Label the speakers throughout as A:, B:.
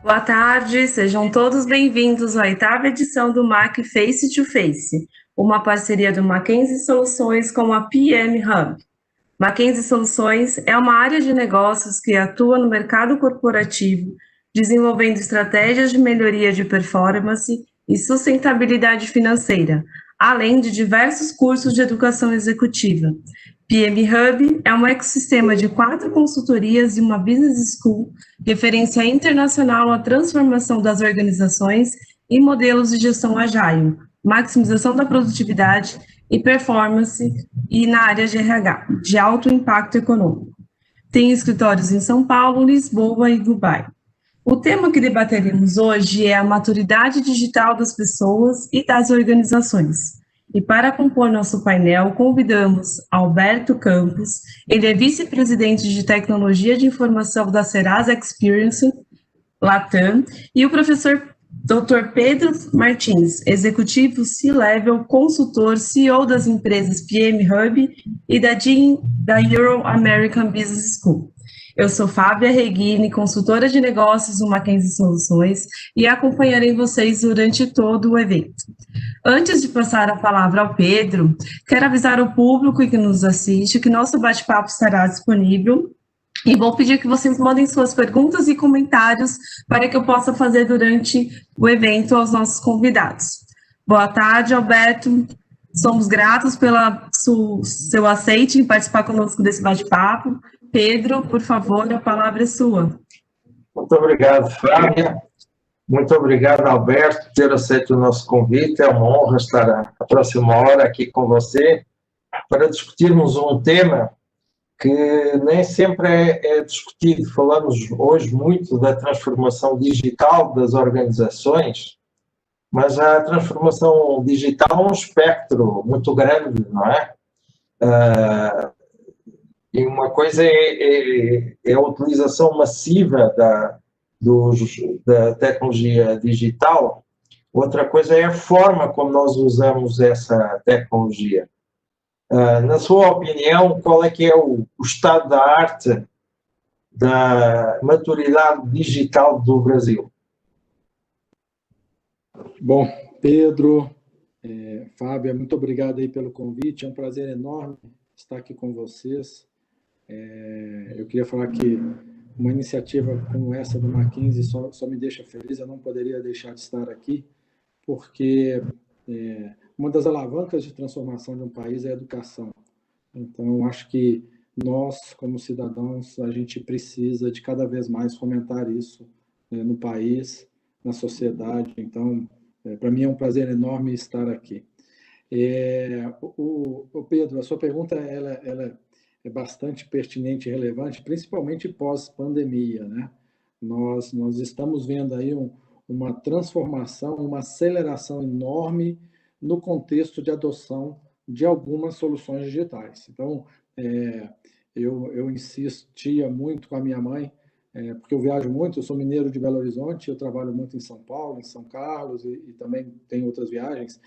A: Boa tarde, sejam todos bem-vindos à oitava edição do MAC Face to Face, uma parceria do Mackenzie Soluções com a PM Hub. Mackenzie Soluções é uma área de negócios que atua no mercado corporativo, desenvolvendo estratégias de melhoria de performance e sustentabilidade financeira, além de diversos cursos de educação executiva. PM Hub é um ecossistema de 4 consultorias e uma business school, referência internacional à transformação das organizações e modelos de gestão agile, maximização da produtividade e performance e na área de RH, de alto impacto econômico. Tem escritórios em São Paulo, Lisboa e Dubai. O tema que debateremos hoje é a maturidade digital das pessoas e das organizações. E para compor nosso painel, convidamos Alberto Campos, ele é vice-presidente de tecnologia de informação da Serasa Experience Latam, e o professor Dr. Pedro Martins, executivo C-Level, consultor, CEO das empresas PM Hub e da Euro American Business School. Eu sou Fábia Reguini, consultora de negócios do Mackenzie Soluções, e acompanharei vocês durante todo o evento. Antes de passar a palavra ao Pedro, quero avisar o público que nos assiste que nosso bate-papo estará disponível e vou pedir que vocês mandem suas perguntas e comentários para que eu possa fazer durante o evento aos nossos convidados. Boa tarde, Alberto. Somos gratos pelo seu aceite em participar conosco desse bate-papo. Pedro, por favor, a palavra é sua.
B: Muito obrigado, Fábia. Muito obrigado, Alberto, por ter aceito o nosso convite. É uma honra estar a próxima hora aqui com você para discutirmos um tema que nem sempre é discutido. Falamos hoje muito da transformação digital das organizações, mas a transformação digital é um espectro muito grande, não é? E uma coisa é a utilização massiva da tecnologia digital, outra coisa é a forma como nós usamos essa tecnologia. Na sua opinião, qual é que é o estado da arte da maturidade digital do Brasil?
C: Bom, Pedro, Fábia, muito obrigado aí pelo convite, é um prazer enorme estar aqui com vocês. Eu queria falar que uma iniciativa como essa do Mackenzie só me deixa feliz, eu não poderia deixar de estar aqui, porque uma das alavancas de transformação de um país é a educação. Então, eu acho que nós, como cidadãos, a gente precisa de cada vez mais fomentar isso no país, na sociedade. Então, para mim é um prazer enorme estar aqui. Pedro, a sua pergunta ela é bastante pertinente e relevante, principalmente pós-pandemia, né? Nós estamos vendo aí uma transformação, uma aceleração enorme no contexto de adoção de algumas soluções digitais. Então, eu insistia muito com a minha mãe, porque eu viajo muito, eu sou mineiro de Belo Horizonte, eu trabalho muito em São Paulo, em São Carlos, e também tenho outras viagens,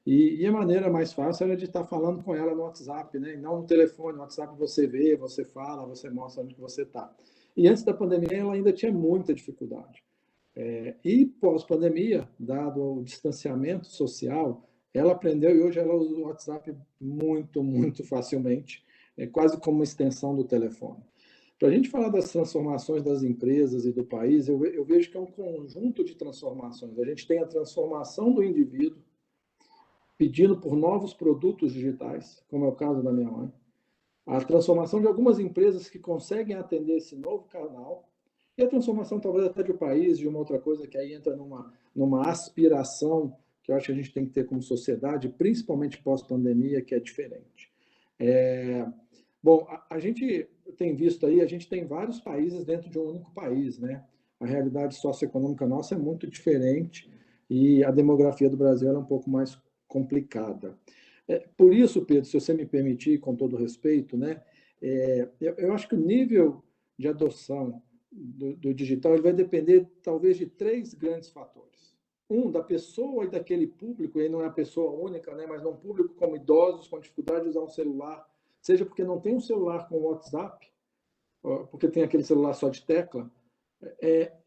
C: e a maneira mais fácil era de estar falando com ela no WhatsApp, né? E não no telefone. No WhatsApp você vê, você fala, você mostra onde você está. E antes da pandemia ela ainda tinha muita dificuldade. E pós-pandemia, dado o distanciamento social, ela aprendeu e hoje ela usa o WhatsApp muito, muito facilmente, quase como uma extensão do telefone. Para a gente falar das transformações das empresas e do país, eu vejo que é um conjunto de transformações. A gente tem a transformação do indivíduo, pedindo por novos produtos digitais, como é o caso da minha mãe, a transformação de algumas empresas que conseguem atender esse novo canal, e a transformação talvez até de um país, de uma outra coisa que aí entra numa aspiração que eu acho que a gente tem que ter como sociedade, principalmente pós-pandemia, que é diferente. Bom, a gente tem visto aí, a gente tem vários países dentro de um único país, né? A realidade socioeconômica nossa é muito diferente e a demografia do Brasil é um pouco mais complicada. Por isso, Pedro, se você me permitir, com todo respeito, né, eu acho que o nível de adoção do digital ele vai depender, talvez, de 3 grandes fatores. Da pessoa e daquele público, e não é a pessoa única, né, mas um público como idosos com dificuldade de usar um celular, seja porque não tem um celular com WhatsApp, porque tem aquele celular só de tecla,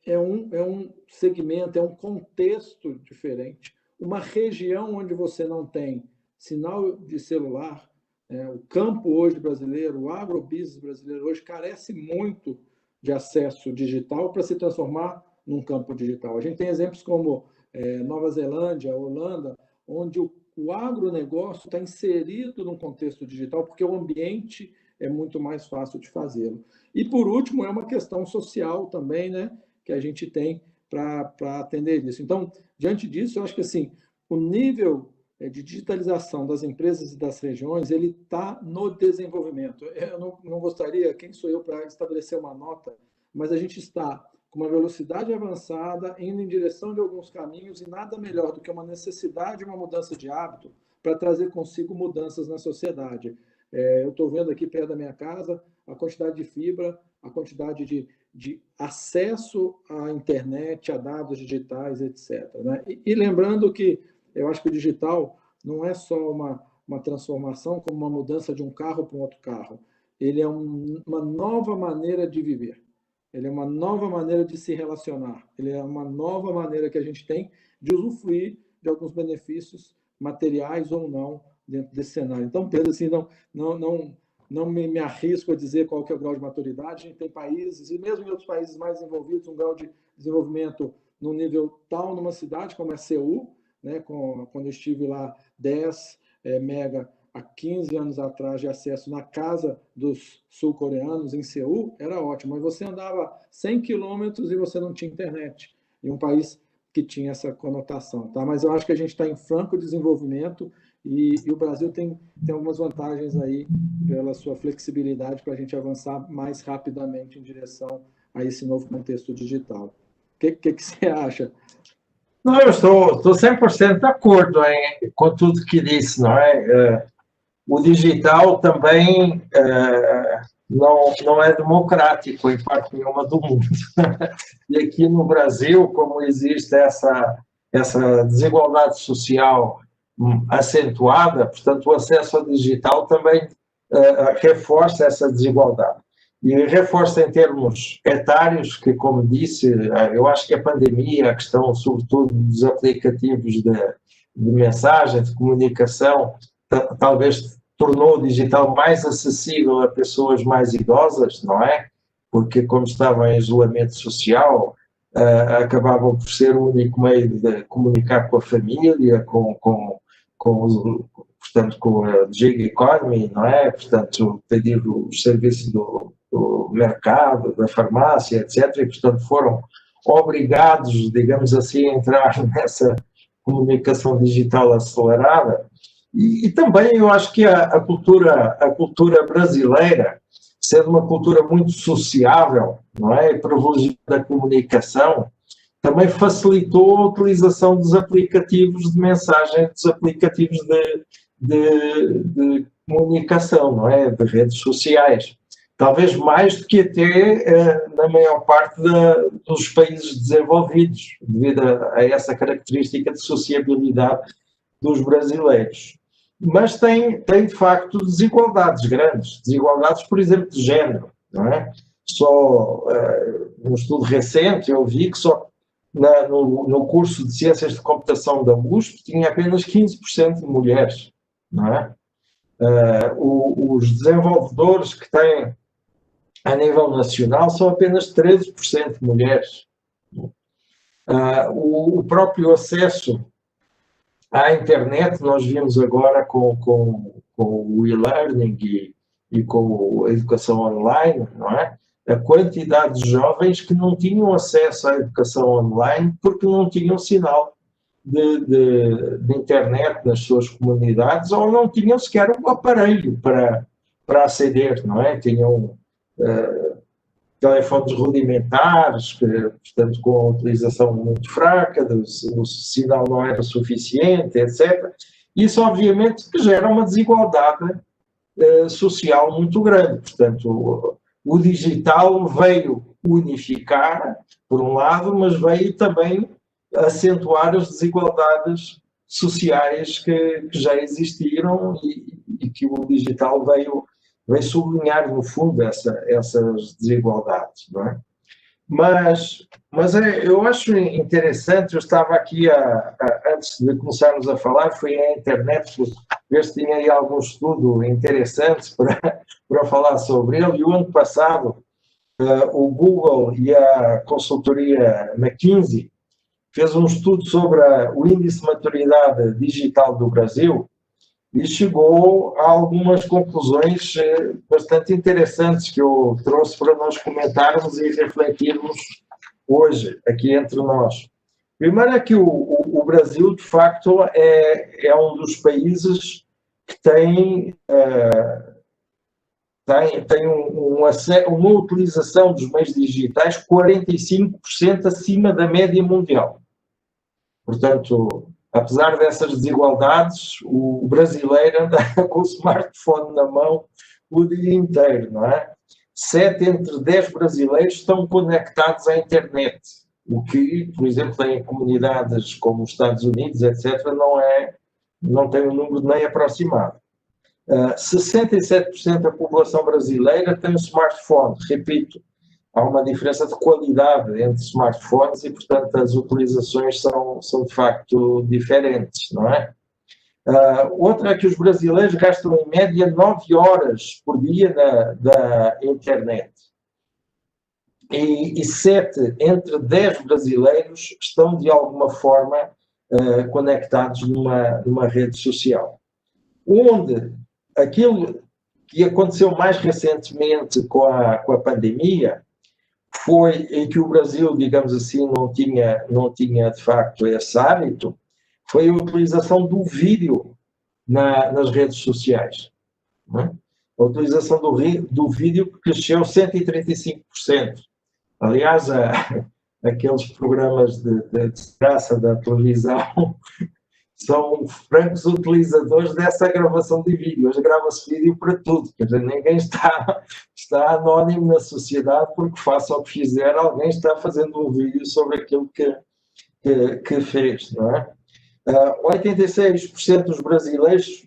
C: é um segmento, é um contexto diferente, uma região onde você não tem sinal de celular. O campo hoje brasileiro, o agrobusiness brasileiro hoje carece muito de acesso digital para se transformar num campo digital. A gente tem exemplos como Nova Zelândia, Holanda, onde o agronegócio está inserido num contexto digital, porque o ambiente é muito mais fácil de fazê-lo. E, por último, é uma questão social também, né, que a gente tem para atender isso. Então, diante disso, eu acho que assim, o nível de digitalização das empresas e das regiões, ele está no desenvolvimento. Eu não gostaria, quem sou eu para estabelecer uma nota, mas a gente está com uma velocidade avançada, indo em direção de alguns caminhos, e nada melhor do que uma necessidade, uma mudança de hábito, para trazer consigo mudanças na sociedade. Eu estou vendo aqui perto da minha casa a quantidade de fibra, a quantidade de acesso à internet, a dados digitais, etc. Né? E lembrando que eu acho que o digital não é só uma transformação, como uma mudança de um carro para um outro carro. Ele é uma nova maneira de viver. Ele é uma nova maneira de se relacionar. Ele é uma nova maneira que a gente tem de usufruir de alguns benefícios materiais ou não dentro desse cenário. Então, Pedro, assim, não me arrisco a dizer qual que é o grau de maturidade. A gente tem países, e mesmo em outros países mais desenvolvidos, um grau de desenvolvimento no nível tal numa cidade como é Seul, né, quando eu estive lá 10 mega há 15 anos atrás de acesso na casa dos sul-coreanos em Seul, era ótimo. Mas você andava 100 quilômetros e você não tinha internet. Em um país que tinha essa conotação. Tá? Mas eu acho que a gente está em franco desenvolvimento e o Brasil tem algumas vantagens aí pela sua flexibilidade para a gente avançar mais rapidamente em direção a esse novo contexto digital. O que você acha?
B: Não, eu estou 100% de acordo com tudo que disse, não é? O digital também não é democrático em parte nenhuma do mundo. E aqui no Brasil, como existe essa desigualdade social acentuada, portanto, o acesso ao digital também reforça essa desigualdade. E reforça em termos etários, que, como disse, eu acho que a pandemia, a questão, sobretudo, dos aplicativos de mensagem, de comunicação, talvez tornou o digital mais acessível a pessoas mais idosas, não é? Porque, como estavam em isolamento social, acabavam por ser o único meio de comunicar com a família, portanto, com a gig economy, não é? Portanto, pedir os serviços do mercado, da farmácia, etc. E, portanto, foram obrigados, digamos assim, a entrar nessa comunicação digital acelerada. E também eu acho que a cultura brasileira, sendo uma cultura muito sociável, não é? Privilegiada da comunicação, também facilitou a utilização dos aplicativos de mensagem, dos aplicativos de comunicação, não é? De redes sociais. Talvez mais do que até na maior parte dos países desenvolvidos, devido a essa característica de sociabilidade dos brasileiros. Mas tem de facto desigualdades grandes, desigualdades, por exemplo, de género, não é? Só num estudo recente eu vi que só no curso de Ciências de Computação da USP tinha apenas 15% de mulheres, não é? Os desenvolvedores que têm a nível nacional são apenas 13% de mulheres. O próprio acesso à internet, nós vimos agora com o e-learning e com a educação online, não é? A quantidade de jovens que não tinham acesso à educação online porque não tinham sinal de internet nas suas comunidades ou não tinham sequer um aparelho para aceder, não é? Tinham telefones rudimentares, portanto, com a utilização muito fraca, o sinal não era suficiente, etc. Isso, obviamente, que gera uma desigualdade social muito grande. Portanto, o digital veio unificar, por um lado, mas veio também acentuar as desigualdades sociais que já existiram e que o digital veio sublinhar, no fundo, essas desigualdades, não é? eu acho interessante, eu estava aqui, antes de começarmos a falar, fui à internet ver se tinha aí algum estudo interessante para falar sobre ele, e o ano passado o Google e a consultoria McKinsey fez um estudo sobre o índice de maturidade digital do Brasil e chegou a algumas conclusões bastante interessantes que eu trouxe para nós comentarmos e refletirmos hoje, aqui entre nós. Primeiro é que o Brasil, de facto, é um dos países que tem uma utilização dos meios digitais 45% acima da média mundial. Portanto, apesar dessas desigualdades, o brasileiro anda com o smartphone na mão o dia inteiro, não é? 7 entre 10 brasileiros estão conectados à internet, o que, por exemplo, em comunidades como os Estados Unidos, etc., não tem um número nem aproximado. 67% da população brasileira tem um smartphone. Repito, há uma diferença de qualidade entre smartphones e, portanto, as utilizações são de facto diferentes, não é? Outra é que os brasileiros gastam em média 9 horas por dia da internet. E 7 entre 10 brasileiros estão, de alguma forma, conectados numa rede social. Onde aquilo que aconteceu mais recentemente com a pandemia foi em que o Brasil, digamos assim, não tinha de facto esse hábito, foi a utilização do vídeo nas redes sociais. Não é? A utilização do vídeo cresceu 135%. Aliás, aqueles programas de graça da televisão são francos utilizadores dessa gravação de vídeo. Hoje grava-se vídeo para tudo, quer dizer, ninguém está anónimo na sociedade porque, faça o que fizer, alguém está fazendo um vídeo sobre aquilo que fez, não é? 86% dos brasileiros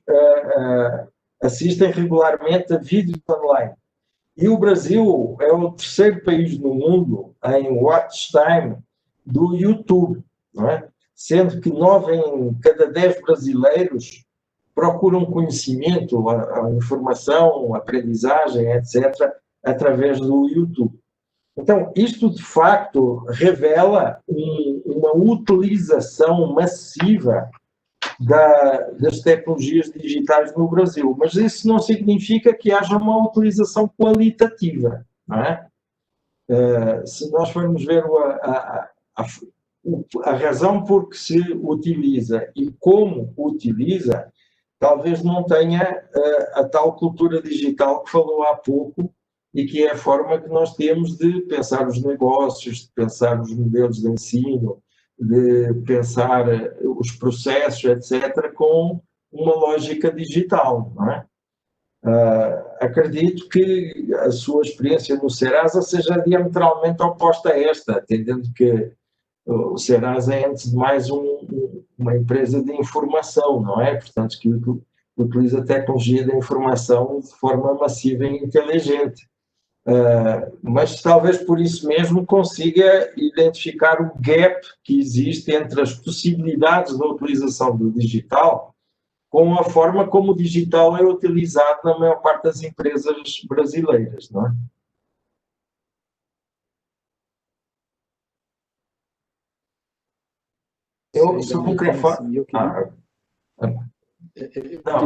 B: assistem regularmente a vídeos online. E o Brasil é o terceiro país no mundo em watch time do YouTube, não é? Sendo que 9 em cada 10 brasileiros procuram conhecimento, a informação, a aprendizagem, etc., através do YouTube. Então, isto de facto revela uma utilização massiva das tecnologias digitais no Brasil, mas isso não significa que haja uma utilização qualitativa, não é? Se nós formos ver a razão por que se utiliza e como utiliza, talvez não tenha a tal cultura digital que falou há pouco e que é a forma que nós temos de pensar os negócios, de pensar os modelos de ensino, de pensar os processos, etc., com uma lógica digital, não é? Acredito que a sua experiência no Serasa seja diametralmente oposta a esta, atendendo que o Serasa é, antes de mais, uma empresa de informação, não é? Portanto, que utiliza a tecnologia da informação de forma massiva e inteligente. Mas talvez por isso mesmo consiga identificar o gap que existe entre as possibilidades da utilização do digital com a forma como o digital é utilizado na maior parte das empresas brasileiras, não é? Eu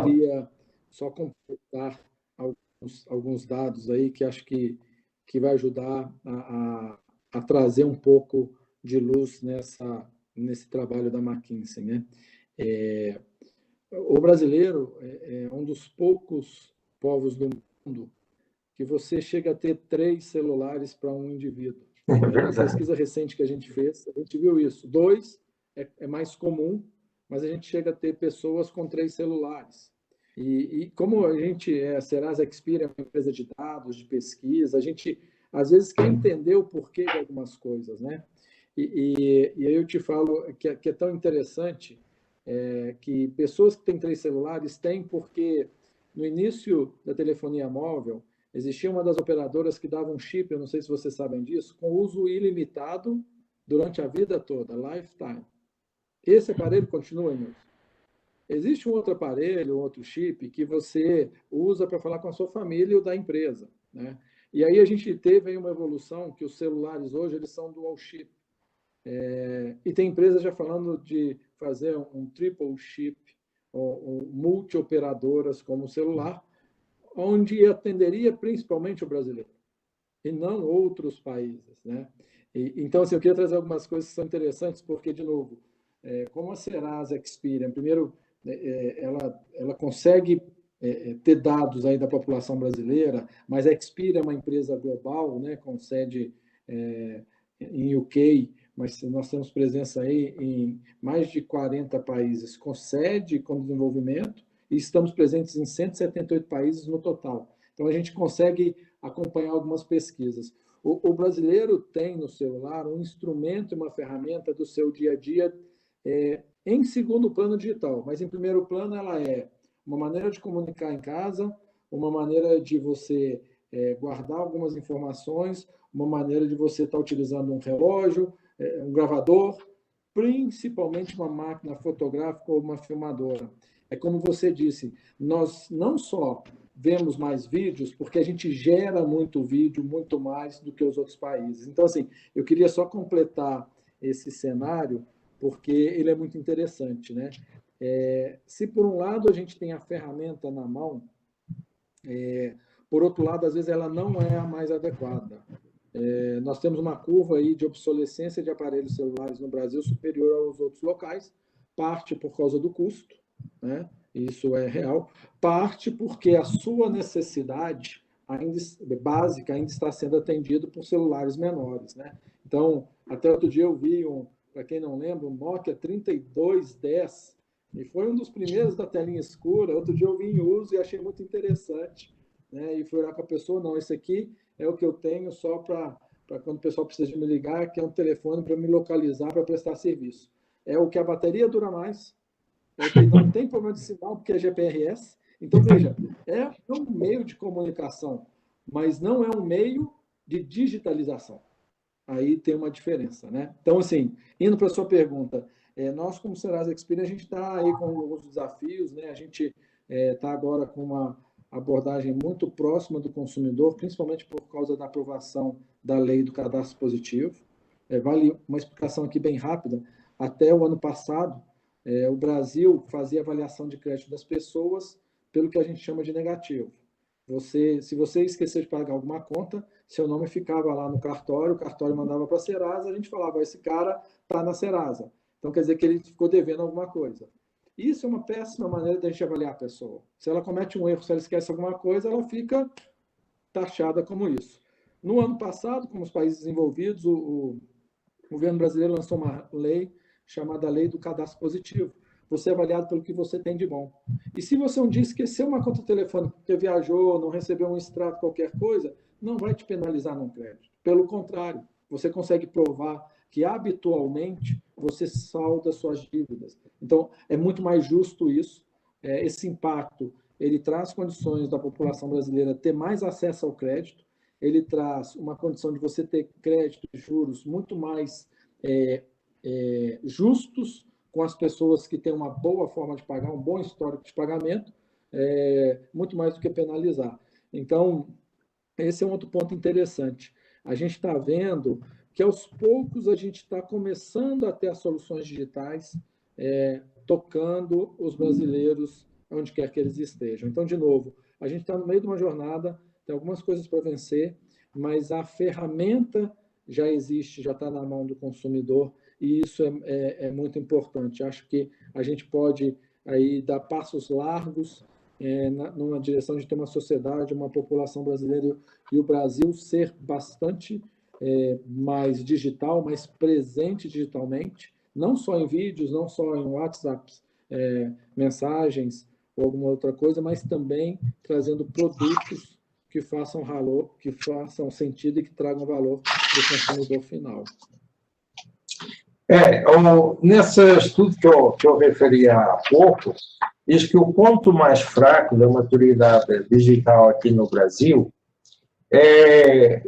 C: queria só completar alguns dados aí que acho que vai ajudar a trazer um pouco de luz nesse trabalho da McKinsey, né? O brasileiro é um dos poucos povos do mundo que você chega a ter 3 celulares para um indivíduo. Na pesquisa recente que a gente fez, a gente viu isso. 2 é mais comum, mas a gente chega a ter pessoas com 3 celulares. E como a gente a Serasa Experian é uma empresa de dados, de pesquisa, a gente às vezes quer entender o porquê de algumas coisas, né? E aí eu te falo que é tão interessante que pessoas que têm 3 celulares têm porque no início da telefonia móvel existia uma das operadoras que dava um chip, eu não sei se vocês sabem disso, com uso ilimitado durante a vida toda, lifetime. Esse aparelho continua em uso. Existe um outro aparelho, um outro chip, que você usa para falar com a sua família ou da empresa, né? E aí a gente teve aí uma evolução que os celulares hoje eles são dual chip. E tem empresas já falando de fazer um triple chip, ou multi-operadoras como o celular, onde atenderia principalmente o brasileiro, e não outros países, né? Então, assim, eu queria trazer algumas coisas que são interessantes, porque, de novo, como a Serasa Experian, primeiro, ela consegue ter dados aí da população brasileira, mas a Experian é uma empresa global, né, com sede em UK, mas nós temos presença aí em mais de 40 países, com sede, com desenvolvimento, e estamos presentes em 178 países no total. Então, a gente consegue acompanhar algumas pesquisas. O brasileiro tem no celular um instrumento, uma ferramenta do seu dia a dia em segundo plano digital, mas em primeiro plano ela é uma maneira de comunicar em casa, uma maneira de você guardar algumas informações, uma maneira de você estar utilizando um relógio, um gravador, principalmente uma máquina fotográfica ou uma filmadora. É como você disse, nós não só vemos mais vídeos, porque a gente gera muito vídeo, muito mais do que os outros países. Então, assim, eu queria só completar esse cenário, porque ele é muito interessante, né? Se por um lado a gente tem a ferramenta na mão, por outro lado, às vezes ela não é a mais adequada. Nós temos uma curva aí de obsolescência de aparelhos celulares no Brasil superior aos outros locais, parte por causa do custo, né? Isso é real, parte porque a sua necessidade básica ainda está sendo atendida por celulares menores, né? Então, até outro dia eu vi para quem não lembra, um Nokia 3210, e foi um dos primeiros da telinha escura. Outro dia eu vi em uso e achei muito interessante, né? E fui olhar com a pessoa, não, esse aqui é o que eu tenho só para quando o pessoal precisa de me ligar, que é um telefone para me localizar, para prestar serviço. É o que a bateria dura mais, é o que não tem problema de sinal, porque é GPRS. Então, veja, é um meio de comunicação, mas não é um meio de digitalização. Aí tem uma diferença, né? Então, assim, indo para a sua pergunta, nós, como Serasa Experian, a gente está aí com alguns desafios, né? A gente está agora com uma abordagem muito próxima do consumidor, principalmente por causa da aprovação da lei do cadastro positivo. Vale uma explicação aqui bem rápida. Até o ano passado, o Brasil fazia avaliação de crédito das pessoas pelo que a gente chama de negativo. Se você esquecer de pagar alguma conta, seu nome ficava lá no cartório, o cartório mandava para a Serasa, a gente falava, esse cara está na Serasa. Então, quer dizer que ele ficou devendo alguma coisa. Isso é uma péssima maneira de a gente avaliar a pessoa. Se ela comete um erro, se ela esquece alguma coisa, ela fica taxada como isso. No ano passado, como os países desenvolvidos, o governo brasileiro lançou uma lei chamada Lei do Cadastro Positivo. Você é avaliado pelo que você tem de bom. E se você um dia esqueceu uma conta telefônica porque viajou, não recebeu um extrato, qualquer coisa, não vai te penalizar no crédito. Pelo contrário, você consegue provar que habitualmente você salda suas dívidas. Então, é muito mais justo isso. Esse impacto, ele traz condições da população brasileira ter mais acesso ao crédito, ele traz uma condição de você ter crédito e juros muito mais justos com as pessoas que têm uma boa forma de pagar, um bom histórico de pagamento, muito mais do que penalizar. Então, esse é um outro ponto interessante. A gente está vendo que, aos poucos, a gente está começando a ter as soluções digitais tocando os brasileiros onde quer que eles estejam. Então, de novo, a gente está no meio de uma jornada, tem algumas coisas para vencer, mas a ferramenta já existe, já está na mão do consumidor, e isso é muito importante. Acho que a gente pode aí dar passos largos numa direção de ter uma sociedade, uma população brasileira e o Brasil ser bastante mais digital, mais presente digitalmente, não só em vídeos, não só em WhatsApp, mensagens ou alguma outra coisa, mas também trazendo produtos que façam valor, que façam sentido e que tragam valor para o consumidor final.
B: Nesse estudo que eu referi há pouco, diz que o ponto mais fraco da maturidade digital aqui no Brasil é,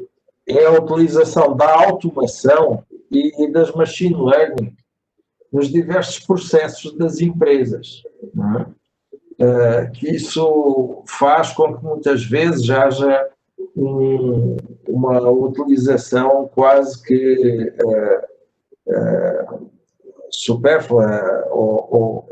B: é a utilização da automação e das machine learning nos diversos processos das empresas, não é? Que isso faz com que muitas vezes haja uma utilização quase que supérflua ou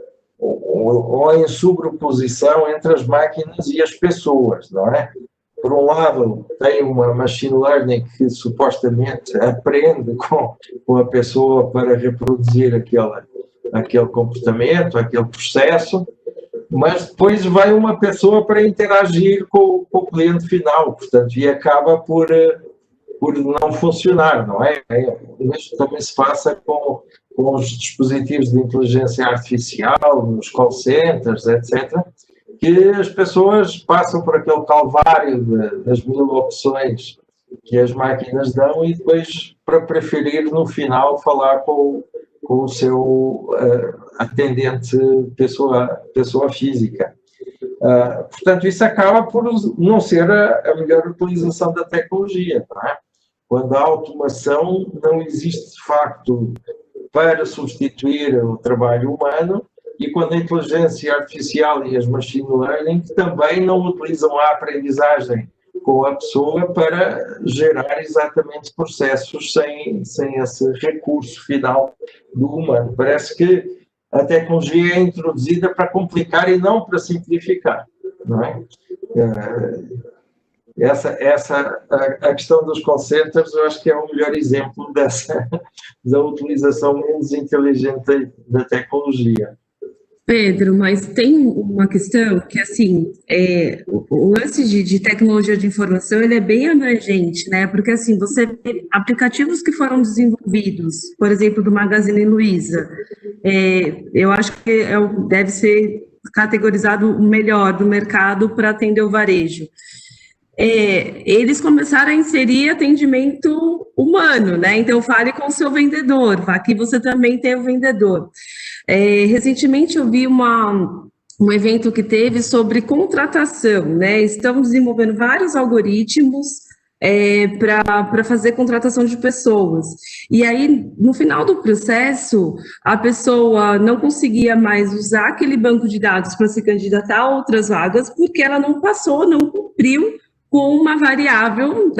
B: em sobreposição entre as máquinas e as pessoas, não é? Por um lado, tem uma machine learning que supostamente aprende com a pessoa para reproduzir aquele comportamento, aquele processo, mas depois vai uma pessoa para interagir com o cliente final, portanto, e acaba por não funcionar, não é? Isso também se passa com os dispositivos de inteligência artificial, nos call centers, etc., que as pessoas passam por aquele calvário das 1000 opções que as máquinas dão e depois para preferir no final falar com o seu atendente pessoa física. Portanto, isso acaba por não ser a melhor utilização da tecnologia, não é? Quando a automação não existe de facto para substituir o trabalho humano, e quando a inteligência artificial e as machine learning também não utilizam a aprendizagem com a pessoa para gerar exatamente processos sem esse recurso final do humano. Parece que a tecnologia é introduzida para complicar e não para simplificar, não é? A questão dos call centers, eu acho que é o melhor exemplo da utilização menos inteligente da tecnologia.
A: Pedro, mas tem uma questão que, assim, o lance de tecnologia de informação, ele é bem abrangente, né? Porque, assim, você tem aplicativos que foram desenvolvidos, por exemplo, do Magazine Luiza, eu acho que deve ser categorizado o melhor do mercado para atender o varejo. Eles começaram a inserir atendimento humano, né? Então, fale com o seu vendedor, aqui você também tem o vendedor. Recentemente eu vi um evento que teve sobre contratação, né? Estão desenvolvendo vários algoritmos para fazer contratação de pessoas. E aí, no final do processo, a pessoa não conseguia mais usar aquele banco de dados para se candidatar a outras vagas, porque ela não cumpriu com uma variável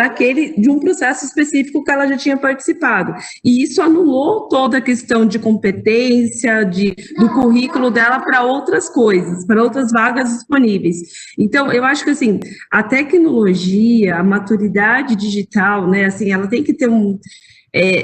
A: de um processo específico que ela já tinha participado. E isso anulou toda a questão de competência, do currículo dela para outras coisas, para outras vagas disponíveis. Então, eu acho que, assim, a tecnologia, a maturidade digital, né, assim, ela tem que ter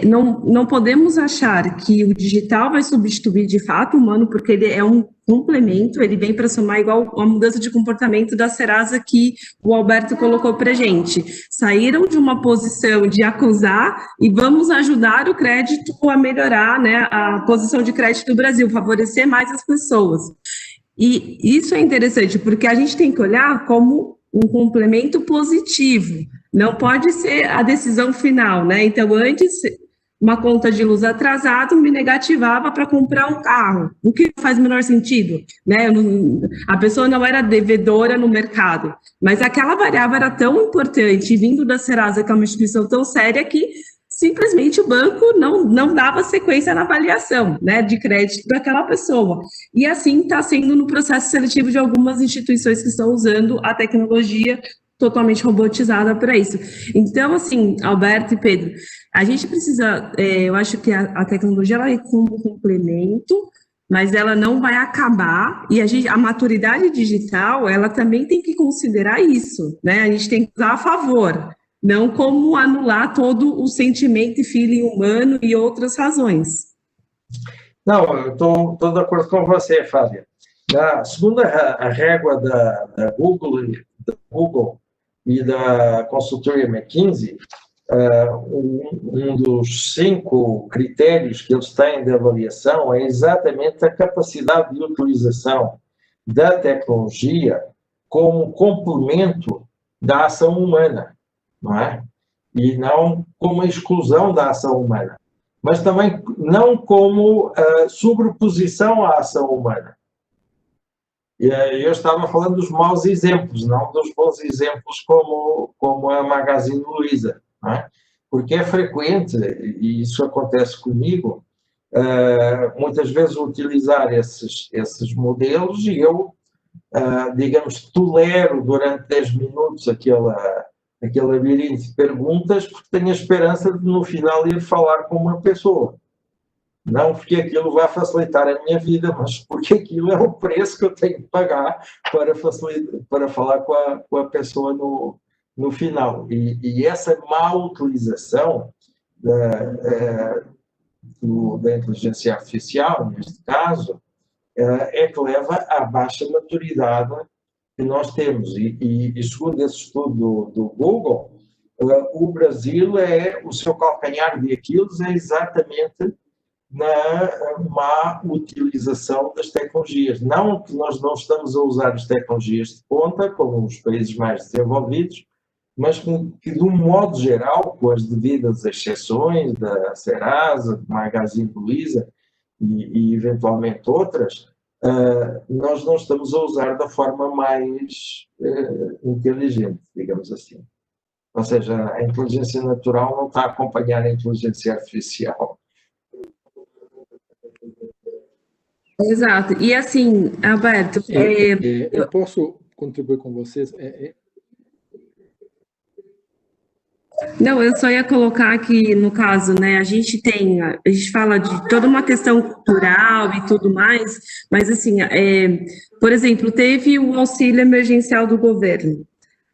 A: não podemos achar que o digital vai substituir de fato o humano, porque ele é um complemento, ele vem para somar igual a mudança de comportamento da Serasa que o Alberto colocou para a gente. Saíram de uma posição de acusar e vamos ajudar o crédito a melhorar, né, a posição de crédito do Brasil, favorecer mais as pessoas. E isso é interessante, porque a gente tem que olhar como um complemento positivo, não pode ser a decisão final, né? Então, antes, uma conta de luz atrasada me negativava para comprar um carro, o que faz o menor sentido, né? A pessoa não era devedora no mercado, mas aquela variável era tão importante, vindo da Serasa, que é uma instituição tão séria, que simplesmente o banco não dava sequência na avaliação, né, de crédito daquela pessoa. E assim está sendo no processo seletivo de algumas instituições que estão usando a tecnologia totalmente robotizada para isso. Então, assim, Alberto e Pedro, a gente precisa, eu acho que a tecnologia ela é como um complemento, mas ela não vai acabar, e a maturidade digital, ela também tem que considerar isso, né? A gente tem que usar a favor, não como anular todo o sentimento e feeling humano e outras razões.
B: Não, eu estou de acordo com você, Fábia. Segundo a régua da Google e da consultoria McKinsey, um dos 5 critérios que eles têm de avaliação é exatamente a capacidade de utilização da tecnologia como complemento da ação humana, não é? E não como a exclusão da ação humana, mas também não como sobreposição à ação humana. eu estava falando dos maus exemplos, não dos bons exemplos como a Magazine Luiza, não é? Porque é frequente, e isso acontece comigo, muitas vezes utilizar esses modelos e eu, digamos, tolero durante 10 minutos aquele labirinto de perguntas porque tenho a esperança de no final ir falar com uma pessoa. Não porque aquilo vai facilitar a minha vida, mas porque aquilo é o preço que eu tenho que pagar para falar com a pessoa no final. E essa má utilização da inteligência artificial, neste caso, é que leva à baixa maturidade que nós temos. E segundo esse estudo do Google, o Brasil o seu calcanhar de Aquiles é exatamente na má utilização das tecnologias. Não que nós não estamos a usar as tecnologias de ponta, como os países mais desenvolvidos, mas que, de um modo geral, com as devidas exceções da Serasa, do Magazine Luiza e eventualmente outras, nós não estamos a usar da forma mais inteligente, digamos assim. Ou seja, a inteligência natural não está a acompanhar a inteligência artificial.
A: Exato. E assim, Alberto,
C: eu posso contribuir com vocês?
A: Não, eu só ia colocar que, no caso, né, a gente fala de toda uma questão cultural e tudo mais, mas assim, por exemplo, teve o auxílio emergencial do governo.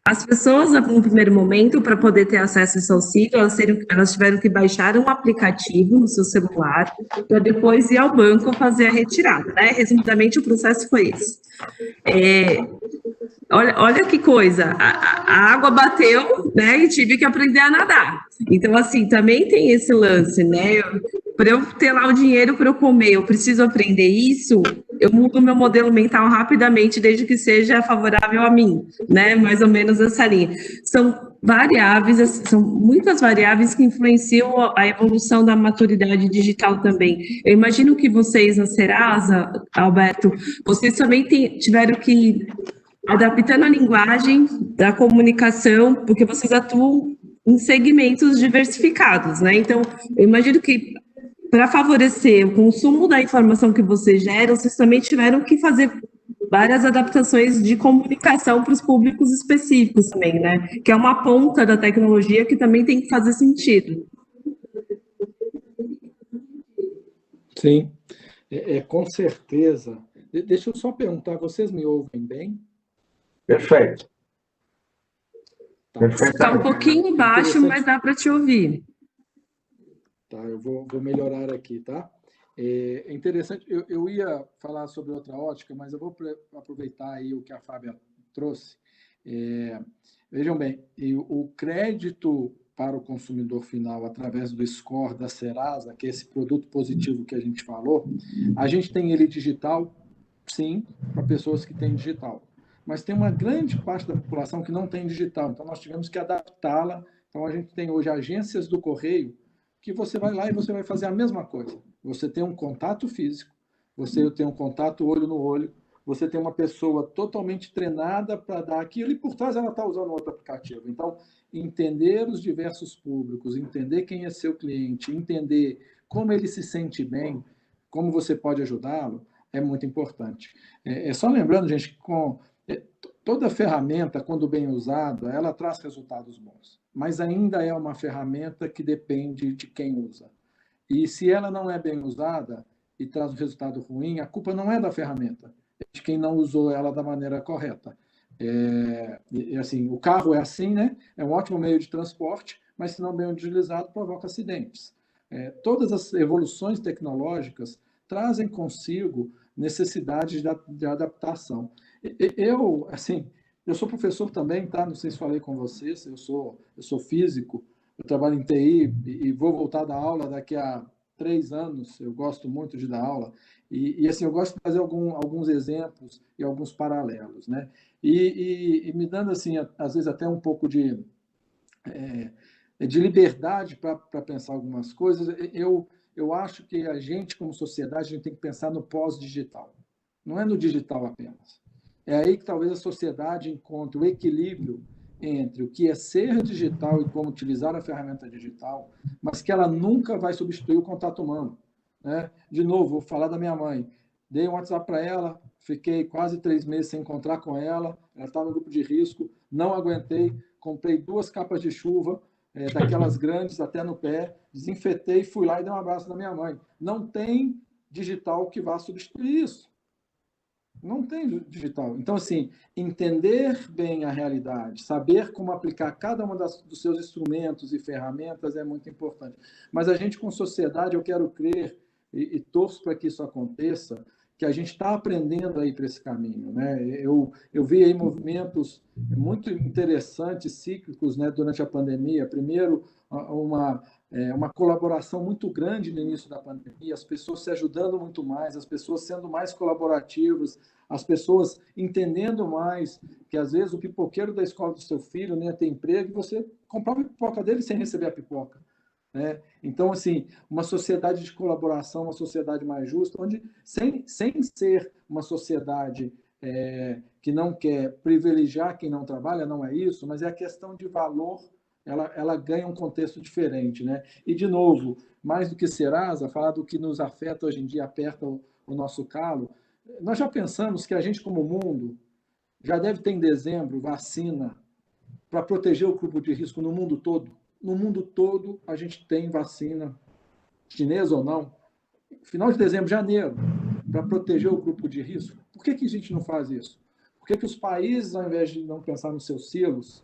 A: As pessoas, no primeiro momento, para poder ter acesso a esse auxílio, elas tiveram que baixar um aplicativo no seu celular para depois ir ao banco fazer a retirada, né? Resumidamente, o processo foi esse. Olha que coisa, a água bateu, né, e tive que aprender a nadar. Então, assim, também tem esse lance, né? Para eu ter lá o dinheiro para eu comer, eu preciso aprender isso, eu mudo meu modelo mental rapidamente, desde que seja favorável a mim, né? Mais ou menos essa linha. São muitas variáveis que influenciam a evolução da maturidade digital também. Eu imagino que vocês, na Serasa, Alberto, vocês também tiveram que adaptando a linguagem da comunicação, porque vocês atuam em segmentos diversificados, né? Então, eu imagino que para favorecer o consumo da informação que vocês geram, vocês também tiveram que fazer várias adaptações de comunicação para os públicos específicos também, né? Que é uma ponta da tecnologia que também tem que fazer sentido.
C: Sim, com certeza. Deixa eu só perguntar, vocês me ouvem bem?
B: Perfeito.
A: Está um pouquinho baixo, mas dá para te ouvir.
C: Tá, eu vou melhorar aqui, tá? É interessante, eu ia falar sobre outra ótica, mas eu vou aproveitar aí o que a Fábia trouxe. Vejam bem, o crédito para o consumidor final através do score da Serasa, que é esse produto positivo que a gente falou, a gente tem ele digital, sim, para pessoas que têm digital. Mas tem uma grande parte da população que não tem digital, então nós tivemos que adaptá-la. Então a gente tem hoje agências do correio que você vai lá e você vai fazer a mesma coisa. Você tem um contato físico, você tem um contato olho no olho, você tem uma pessoa totalmente treinada para dar aquilo e por trás ela está usando outro aplicativo. Então, entender os diversos públicos, entender quem é seu cliente, entender como ele se sente bem, como você pode ajudá-lo, é muito importante. Só lembrando, gente, que toda ferramenta, quando bem usada, ela traz resultados bons, mas ainda é uma ferramenta que depende de quem usa. E se ela não é bem usada e traz um resultado ruim, a culpa não é da ferramenta, é de quem não usou ela da maneira correta. Assim, o carro é assim, né? É um ótimo meio de transporte, mas se não bem utilizado, provoca acidentes. Todas as evoluções tecnológicas trazem consigo necessidade de adaptação. Eu sou professor também, tá? Não sei se falei com vocês, eu sou físico, eu trabalho em TI e vou voltar da aula daqui a 3 anos, eu gosto muito de dar aula, e assim, eu gosto de fazer alguns exemplos e alguns paralelos, né? E me dando, assim, às vezes até um pouco de liberdade para pensar algumas coisas, eu acho que a gente, como sociedade, a gente tem que pensar no pós-digital. Não é no digital apenas. É aí que talvez a sociedade encontre o equilíbrio entre o que é ser digital e como utilizar a ferramenta digital, mas que ela nunca vai substituir o contato humano, né? De novo, vou falar da minha mãe. Dei um WhatsApp para ela, fiquei quase 3 meses sem encontrar com ela, ela estava no grupo de risco, não aguentei, comprei 2 capas de chuva, daquelas grandes até no pé, desinfetei, fui lá e dei um abraço na minha mãe. Não tem digital que vá substituir isso. Não tem digital. Então, assim, entender bem a realidade, saber como aplicar cada um dos seus instrumentos e ferramentas é muito importante. Mas a gente, com sociedade, eu quero crer, e torço para que isso aconteça, que a gente está aprendendo aí para esse caminho, né? Eu vi aí movimentos muito interessantes, cíclicos, né, durante a pandemia. Primeiro, uma colaboração muito grande no início da pandemia, as pessoas se ajudando muito mais, as pessoas sendo mais colaborativas, as pessoas entendendo mais que, às vezes, o pipoqueiro da escola do seu filho nem ia ter emprego e você comprava a pipoca dele sem receber a pipoca. Né? Então, assim, uma sociedade de colaboração, uma sociedade mais justa, onde, sem ser uma sociedade que não quer privilegiar quem não trabalha, não é isso, mas é a questão de valor, ela ganha um contexto diferente. Né? E, de novo, mais do que Serasa, falar do que nos afeta hoje em dia, aperta o nosso calo, nós já pensamos que a gente, como mundo, já deve ter em dezembro vacina para proteger o grupo de risco no mundo todo. No mundo todo, a gente tem vacina, chinesa ou não, final de dezembro, janeiro, para proteger o grupo de risco. Por que a gente não faz isso? Por que os países, ao invés de não pensar nos seus silos,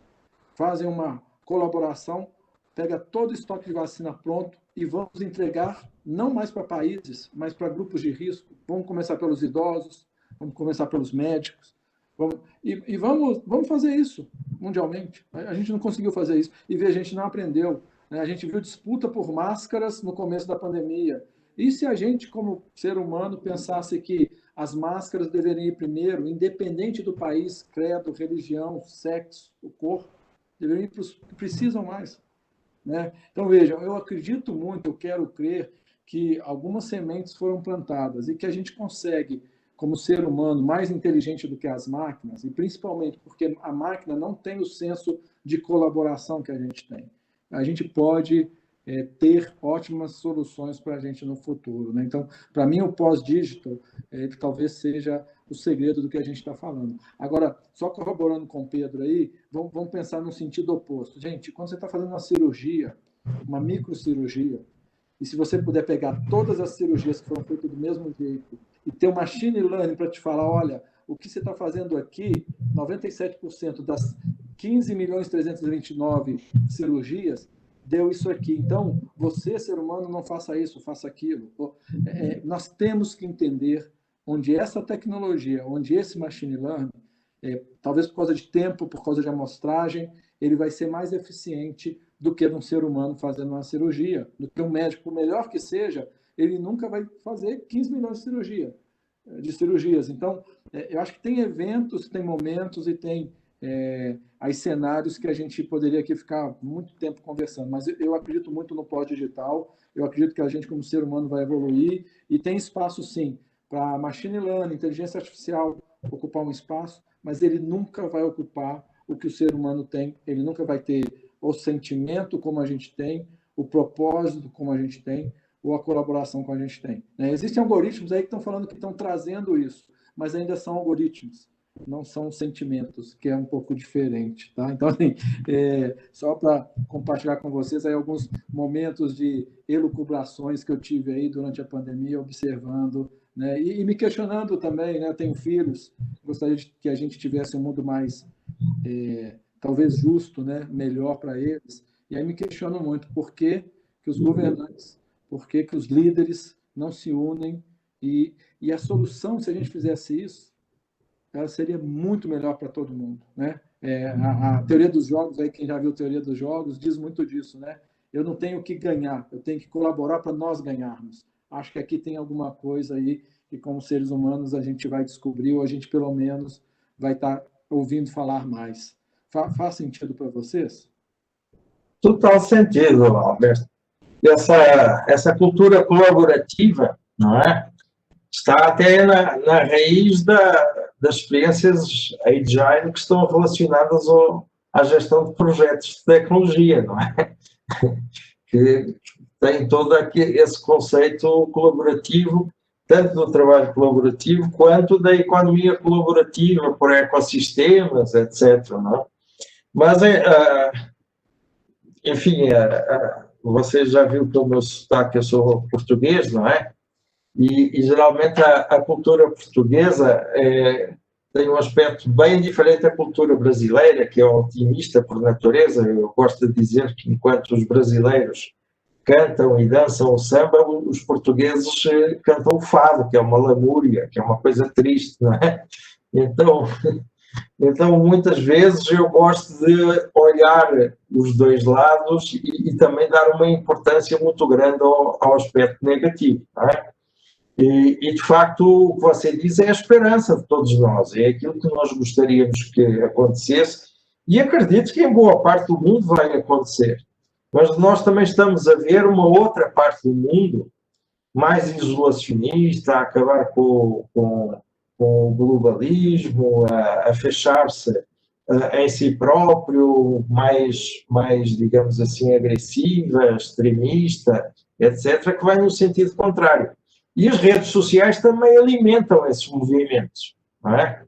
C: fazem uma colaboração, pega todo o estoque de vacina pronto e vamos entregar não mais para países, mas para grupos de risco. Vamos começar pelos idosos, vamos começar pelos médicos, vamos fazer isso mundialmente. A gente não conseguiu fazer isso. E a gente não aprendeu. Né? A gente viu disputa por máscaras no começo da pandemia. E se a gente, como ser humano, pensasse que as máscaras deveriam ir primeiro, independente do país, credo, religião, sexo, o corpo, deveriam ir para os que precisam mais. Né? Então, vejam, eu acredito muito, eu quero crer que algumas sementes foram plantadas e que a gente consegue, como ser humano, mais inteligente do que as máquinas, e principalmente porque a máquina não tem o senso de colaboração que a gente tem. A gente pode ter ótimas soluções para a gente no futuro. Né? Então, para mim, o pós-digital talvez seja o segredo do que a gente está falando. Agora, só corroborando com o Pedro aí, vamos pensar no sentido oposto. Gente, quando você está fazendo uma cirurgia, uma microcirurgia, e se você puder pegar todas as cirurgias que foram feitas do mesmo jeito e ter um machine learning para te falar, olha, o que você está fazendo aqui, 97% das 15.329.000 cirurgias, deu isso aqui. Então, você, ser humano, não faça isso, faça aquilo. Nós temos que entender onde essa tecnologia, onde esse machine learning, talvez por causa de tempo, por causa de amostragem, ele vai ser mais eficiente do que um ser humano fazendo uma cirurgia, do que um médico, por melhor que seja, ele nunca vai fazer 15 milhões de cirurgias. Então, eu acho que tem eventos, tem momentos e tem aí cenários que a gente poderia aqui ficar muito tempo conversando, mas eu acredito muito no pós-digital, eu acredito que a gente como ser humano vai evoluir e tem espaço sim para machine learning, inteligência artificial ocupar um espaço, mas ele nunca vai ocupar o que o ser humano tem, ele nunca vai ter o sentimento como a gente tem, o propósito como a gente tem, ou a colaboração como a gente tem. Existem algoritmos aí que estão falando que estão trazendo isso, mas ainda são algoritmos, não são sentimentos, que é um pouco diferente. Tá? Então, assim, só para compartilhar com vocês aí alguns momentos de elucubrações que eu tive aí durante a pandemia, observando, né? E me questionando também, né? Eu tenho filhos, gostaria de que a gente tivesse um mundo mais, talvez justo, né? Melhor para eles, e aí me questiono muito por que os governantes, por que os líderes não se unem, e a solução, se a gente fizesse isso, ela seria muito melhor para todo mundo, né? A teoria dos jogos, aí quem já viu a teoria dos jogos, diz muito disso, né? Eu não tenho que ganhar, eu tenho que colaborar para nós ganharmos. Acho que aqui tem alguma coisa aí que, como seres humanos, a gente vai descobrir, ou a gente, pelo menos, vai estar ouvindo falar mais. Faz sentido para vocês?
B: Total sentido, Alberto. E essa cultura colaborativa, não é? Está até na raiz das experiências Agile que estão relacionadas à gestão de projetos de tecnologia, não é? Que tem todo aqui esse conceito colaborativo, tanto do trabalho colaborativo quanto da economia colaborativa por ecossistemas, etc. Não é? Mas, enfim, você já viu que o meu sotaque, eu sou português, não é? E geralmente a cultura portuguesa tem um aspecto bem diferente da cultura brasileira, que é otimista por natureza. Eu gosto de dizer que enquanto os brasileiros cantam e dançam o samba, os portugueses cantam o fado, que é uma lamúria, que é uma coisa triste, não é? Então, muitas vezes eu gosto de olhar os dois lados e também dar uma importância muito grande ao aspecto negativo, não é? E, de facto, o que você diz é a esperança de todos nós, é aquilo que nós gostaríamos que acontecesse, e acredito que em boa parte do mundo vai acontecer. Mas nós também estamos a ver uma outra parte do mundo mais isolacionista, a acabar com o globalismo, a fechar-se em si próprio, mais, digamos assim, agressiva, extremista, etc., que vai no sentido contrário. E as redes sociais também alimentam esses movimentos, não é?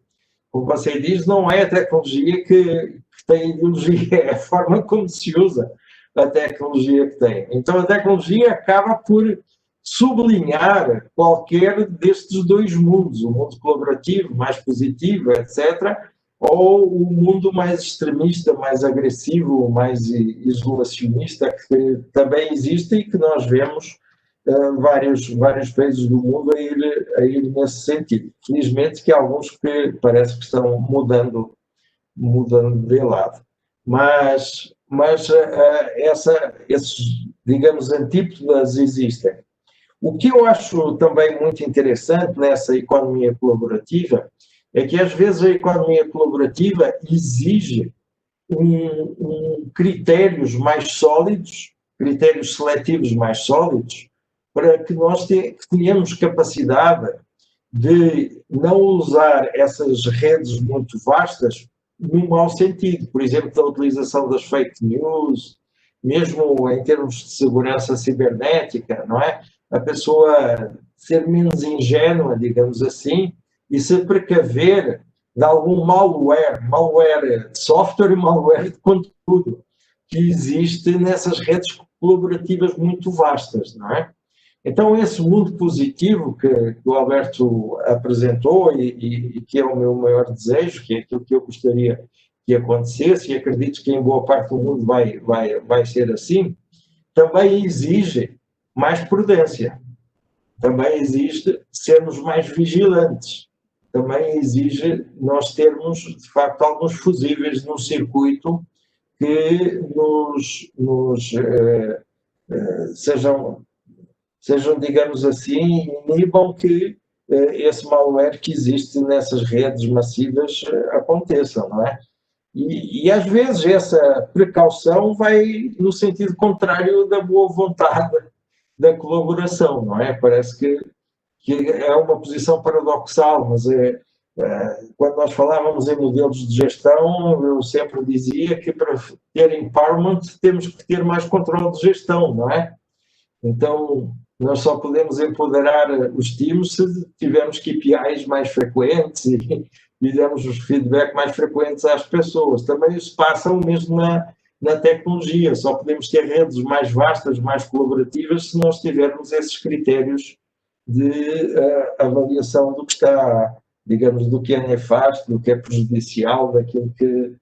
B: Como você diz, não é a tecnologia que tem ideologia, é a forma como se usa a tecnologia que tem. Então, a tecnologia acaba por sublinhar qualquer destes dois mundos, o mundo colaborativo, mais positivo, etc., ou o mundo mais extremista, mais agressivo, mais isolacionista, que também existe e que nós vemos vários países do mundo a ir nesse sentido. Felizmente que há alguns que parece que estão mudando de lado. Mas esses, digamos, antípodas existem. O que eu acho também muito interessante nessa economia colaborativa é que, às vezes, a economia colaborativa exige critérios mais sólidos, critérios seletivos mais sólidos, para que nós tenhamos capacidade de não usar essas redes muito vastas no mau sentido. Por exemplo, da utilização das fake news, mesmo em termos de segurança cibernética, não é? A pessoa ser menos ingênua, digamos assim, e se precaver de algum malware de software e malware de conteúdo que existe nessas redes colaborativas muito vastas, não é? Então, esse mundo positivo que o Alberto apresentou e que é o meu maior desejo, que é aquilo que eu gostaria que acontecesse, e acredito que em boa parte do mundo vai ser assim, também exige mais prudência, também exige sermos mais vigilantes, também exige nós termos, de facto, alguns fusíveis no circuito que sejam, digamos assim, inibam que esse malware que existe nessas redes massivas aconteça, não é? E às vezes essa precaução vai no sentido contrário da boa vontade da colaboração, não é? Parece que é uma posição paradoxal, mas quando nós falávamos em modelos de gestão, eu sempre dizia que para ter empowerment temos que ter mais controle de gestão, não é? Então, nós só podemos empoderar os times se tivermos KPIs mais frequentes e demos os feedback mais frequentes às pessoas. Também isso passa o mesmo na tecnologia. Só podemos ter redes mais vastas, mais colaborativas, se nós tivermos esses critérios de avaliação do que está, digamos, do que é nefasto, do que é prejudicial, daquilo que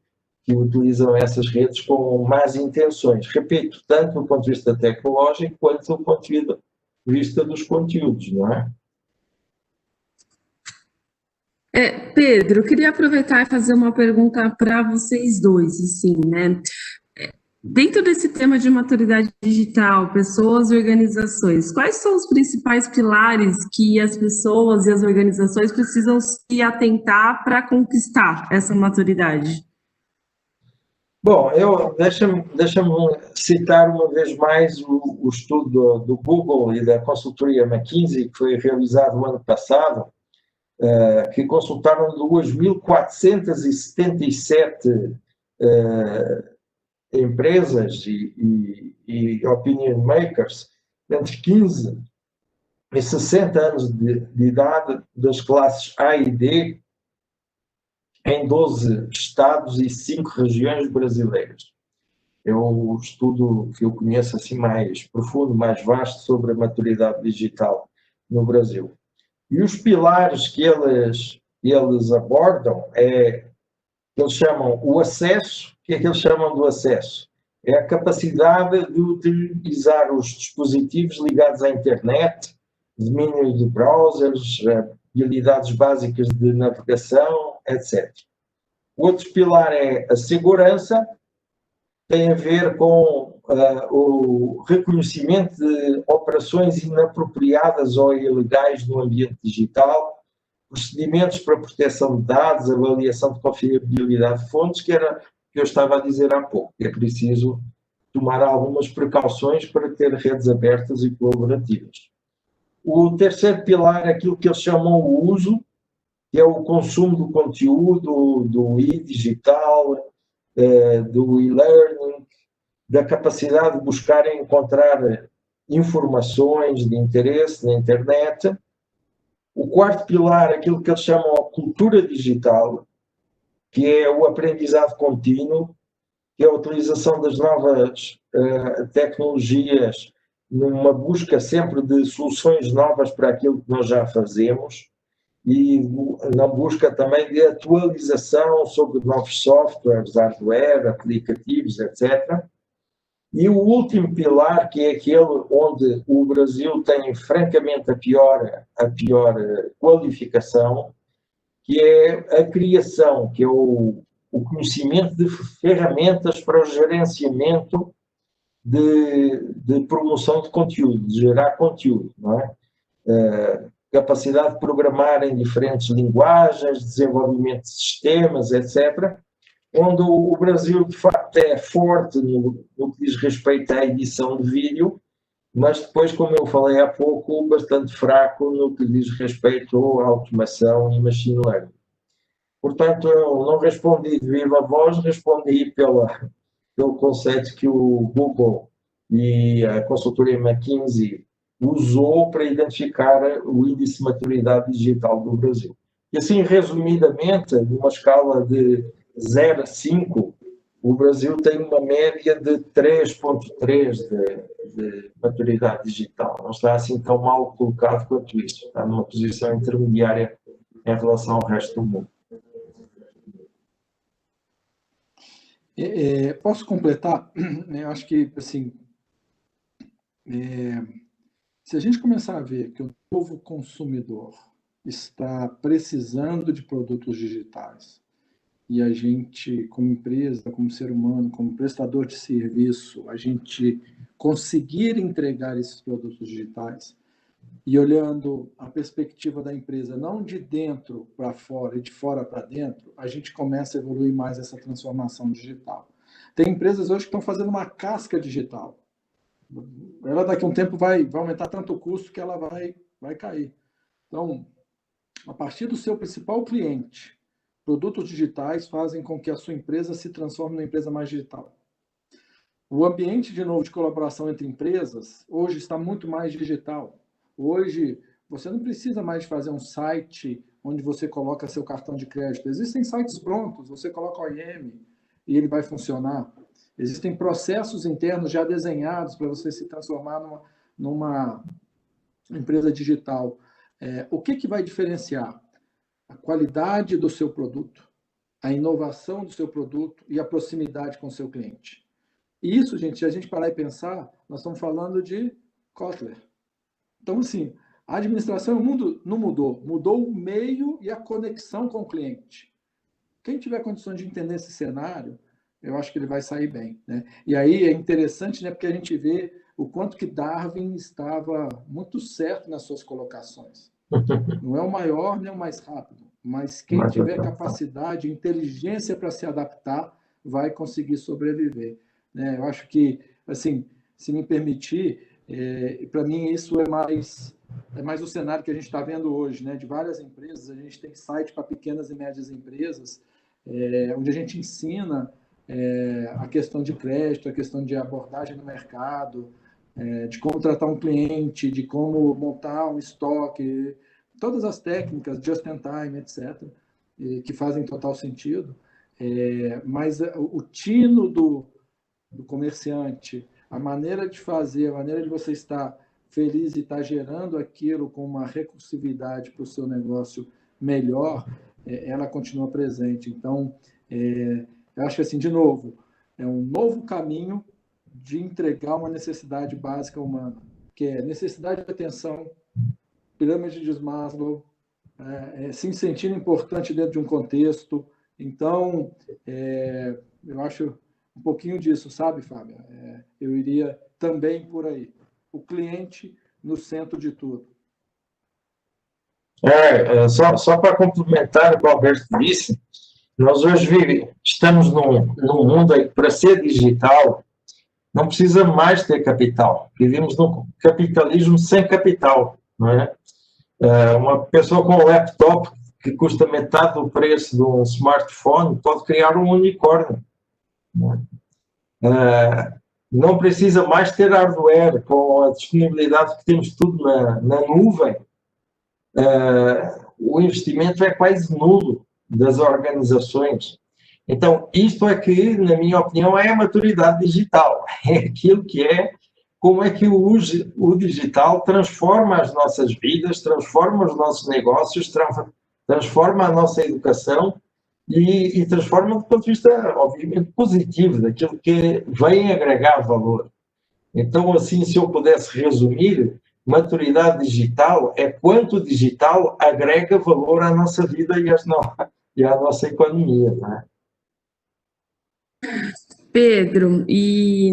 B: utilizam essas redes com más intenções. Repito, tanto do ponto de vista tecnológico quanto do ponto de vista dos conteúdos, não é?
A: Pedro, eu queria aproveitar e fazer uma pergunta para vocês dois, assim, né? Dentro desse tema de maturidade digital, pessoas e organizações, quais são os principais pilares que as pessoas e as organizações precisam se atentar para conquistar essa maturidade?
B: Bom, deixa-me citar uma vez mais o estudo do Google e da consultoria McKinsey, que foi realizado no ano passado, que consultaram 2.477 empresas e opinion makers entre 15 e 60 anos de idade das classes A e D em 12 estados e 5 regiões brasileiras. É o estudo que eu conheço assim mais profundo, mais vasto sobre a maturidade digital no Brasil. E os pilares que eles abordam eles chamam o acesso. O que é que eles chamam do acesso? É a capacidade de utilizar os dispositivos ligados à internet, domínio de browsers, habilidades básicas de navegação, etc. O outro pilar é a segurança, tem a ver com o reconhecimento de operações inapropriadas ou ilegais no ambiente digital, procedimentos para proteção de dados, avaliação de confiabilidade de fontes, que era o que eu estava a dizer há pouco. É preciso tomar algumas precauções para ter redes abertas e colaborativas. O terceiro pilar é aquilo que eles chamam o uso, que é o consumo do conteúdo, do e-digital, do e-learning, da capacidade de buscar e encontrar informações de interesse na internet. O quarto pilar, aquilo que eles chamam a cultura digital, que é o aprendizado contínuo, que é a utilização das novas tecnologias numa busca sempre de soluções novas para aquilo que nós já fazemos e na busca também de atualização sobre novos softwares, hardware, aplicativos, etc. E o último pilar, que é aquele onde o Brasil tem francamente a pior qualificação, que é a criação, que é o conhecimento de ferramentas para o gerenciamento de promoção de conteúdo, de gerar conteúdo, não é? Capacidade de programar em diferentes linguagens, desenvolvimento de sistemas, etc., onde o Brasil, de facto, é forte no que diz respeito à edição de vídeo, mas depois, como eu falei há pouco, bastante fraco no que diz respeito à automação e machine learning. Portanto, eu não respondi de viva voz, respondi pelo conceito que o Google e a consultoria McKinsey usou para identificar o índice de maturidade digital do Brasil. E assim, resumidamente, numa escala de 0 a 5, o Brasil tem uma média de 3,3 de maturidade digital. Não está assim tão mal colocado quanto isso. Está numa posição intermediária em relação ao resto do mundo.
C: Posso completar? Eu acho que, assim, se a gente começar a ver que o novo consumidor está precisando de produtos digitais e a gente, como empresa, como ser humano, como prestador de serviço, a gente conseguir entregar esses produtos digitais e olhando a perspectiva da empresa, não de dentro para fora e de fora para dentro, a gente começa a evoluir mais essa transformação digital. Tem empresas hoje que estão fazendo uma casca digital. Ela daqui a um tempo vai aumentar tanto o custo que ela vai cair. Então, a partir do seu principal cliente, produtos digitais fazem com que a sua empresa se transforme numa empresa mais digital. O ambiente, de novo, de colaboração entre empresas, hoje está muito mais digital. Hoje, você não precisa mais de fazer um site onde você coloca seu cartão de crédito. Existem sites prontos, você coloca o OIM e ele vai funcionar. Existem processos internos já desenhados para você se transformar numa empresa digital. O que vai diferenciar? A qualidade do seu produto, a inovação do seu produto e a proximidade com o seu cliente. E isso, gente, se a gente parar e pensar, nós estamos falando de Kotler. Então, assim, a administração não mudou. Mudou o meio e a conexão com o cliente. Quem tiver condições de entender esse cenário, eu acho que ele vai sair bem, né? E aí é interessante, né, porque a gente vê o quanto que Darwin estava muito certo nas suas colocações. Não é o maior nem o mais rápido, mas quem tiver capacidade, inteligência para se adaptar, vai conseguir sobreviver, né? Eu acho que, assim, se me permitir, E para mim isso é mais o cenário que a gente está vendo hoje, né? De várias empresas, a gente tem site para pequenas e médias empresas, onde a gente ensina a questão de crédito, a questão de abordagem no mercado, de como tratar um cliente, de como montar um estoque, todas as técnicas, just in time, etc., que fazem total sentido. Mas o tino do comerciante, a maneira de fazer, a maneira de você estar feliz e estar gerando aquilo com uma recursividade para o seu negócio melhor, ela continua presente. Então, eu acho que, assim, de novo, é um novo caminho de entregar uma necessidade básica humana, que é necessidade de atenção, pirâmide de Maslow, se sentindo importante dentro de um contexto. Então, eu acho um pouquinho disso, sabe, Fábio? Eu iria também por aí. O cliente no centro de tudo.
B: Só para complementar o que o Alberto disse, nós hoje estamos num mundo em que, para ser digital, não precisa mais ter capital. Vivemos num capitalismo sem capital, não é? Uma pessoa com um laptop que custa metade do preço de um smartphone pode criar um unicórnio. Não precisa mais ter hardware, com a disponibilidade que temos tudo na nuvem. O investimento é quase nulo das organizações. Então, isto é que, na minha opinião, é a maturidade digital. É aquilo que como é que o digital transforma as nossas vidas, transforma os nossos negócios, transforma a nossa educação e transforma do ponto de vista, obviamente, positivo, daquilo que vem agregar valor. Então, assim, se eu pudesse resumir, maturidade digital é quanto o digital agrega valor à nossa vida e à nossa economia, não é?
A: Pedro e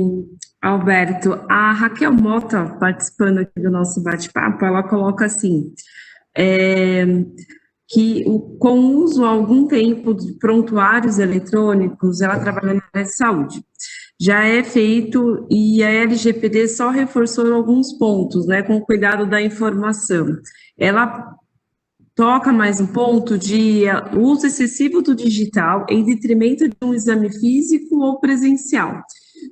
A: Alberto, a Raquel Mota, participando aqui do nosso bate-papo, ela coloca assim, que com o uso há algum tempo de prontuários eletrônicos, ela trabalha na área de saúde, já é feito e a LGPD só reforçou alguns pontos, né, com o cuidado da informação. Ela toca mais um ponto de uso excessivo do digital em detrimento de um exame físico ou presencial,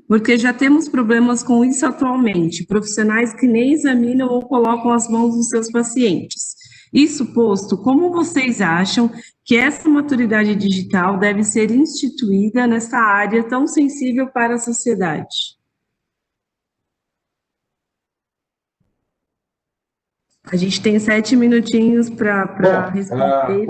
A: porque já temos problemas com isso atualmente, profissionais que nem examinam ou colocam as mãos nos seus pacientes. Isso posto, como vocês acham que essa maturidade digital deve ser instituída nessa área tão sensível para a sociedade? A gente tem 7 minutinhos para responder.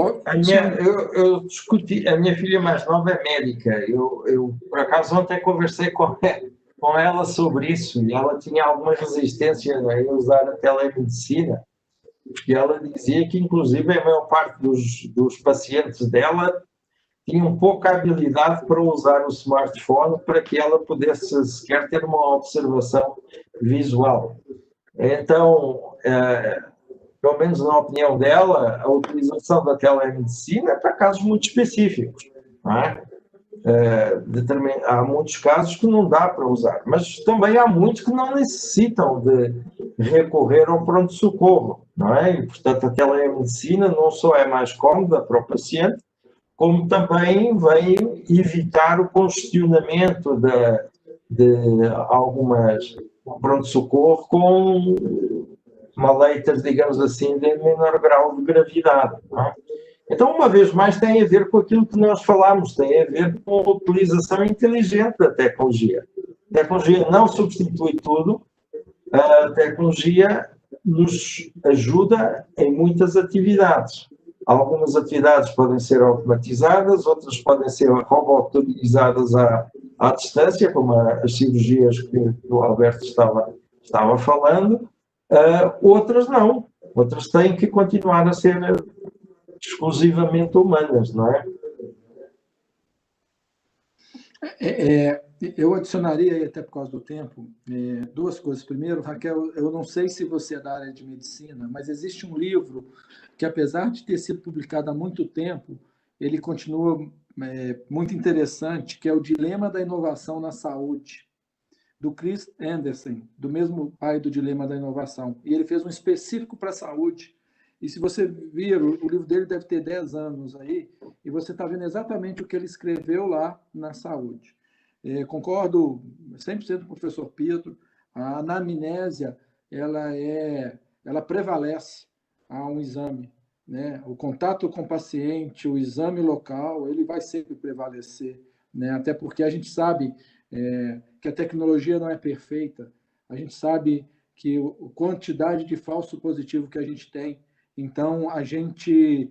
B: Eu discuti, a minha filha mais nova é médica. Eu por acaso, ontem conversei com ela sobre isso e ela tinha alguma resistência em usar a telemedicina, porque ela dizia que, inclusive, a maior parte dos pacientes dela tinham pouca habilidade para usar o smartphone para que ela pudesse sequer ter uma observação visual. Então, pelo menos na opinião dela, a utilização da telemedicina é para casos muito específicos. Não é? Há muitos casos que não dá para usar, mas também há muitos que não necessitam de recorrer ao pronto-socorro. Não é? E, portanto, a telemedicina não só é mais cómoda para o paciente, como também vem evitar o congestionamento de algumas pronto-socorro com maleitas, digamos assim, de menor grau de gravidade. Não é? Então, uma vez mais, tem a ver com aquilo que nós falamos, tem a ver com a utilização inteligente da tecnologia. A tecnologia não substitui tudo, a tecnologia nos ajuda em muitas atividades. Algumas atividades podem ser automatizadas, outras podem ser robotizadas à distância, como as cirurgias que o Alberto estava falando, outras não. Outras têm que continuar a ser exclusivamente humanas, não é?
C: Eu adicionaria, até por causa do tempo, duas coisas. Primeiro, Raquel, eu não sei se você é da área de medicina, mas existe um livro que, apesar de ter sido publicado há muito tempo, ele continua muito interessante, que é o Dilema da Inovação na Saúde. do Chris Anderson, do mesmo pai do Dilema da Inovação. E ele fez um específico para a saúde. E se você vir, o livro dele deve ter 10 anos aí, e você está vendo exatamente o que ele escreveu lá na saúde. Concordo 100% com o professor Pedro, a anamnésia, ela prevalece a um exame, né? O contato com o paciente, o exame local, ele vai sempre prevalecer, né? Até porque a gente sabe que a tecnologia não é perfeita, a gente sabe que a quantidade de falso positivo que a gente tem, então a gente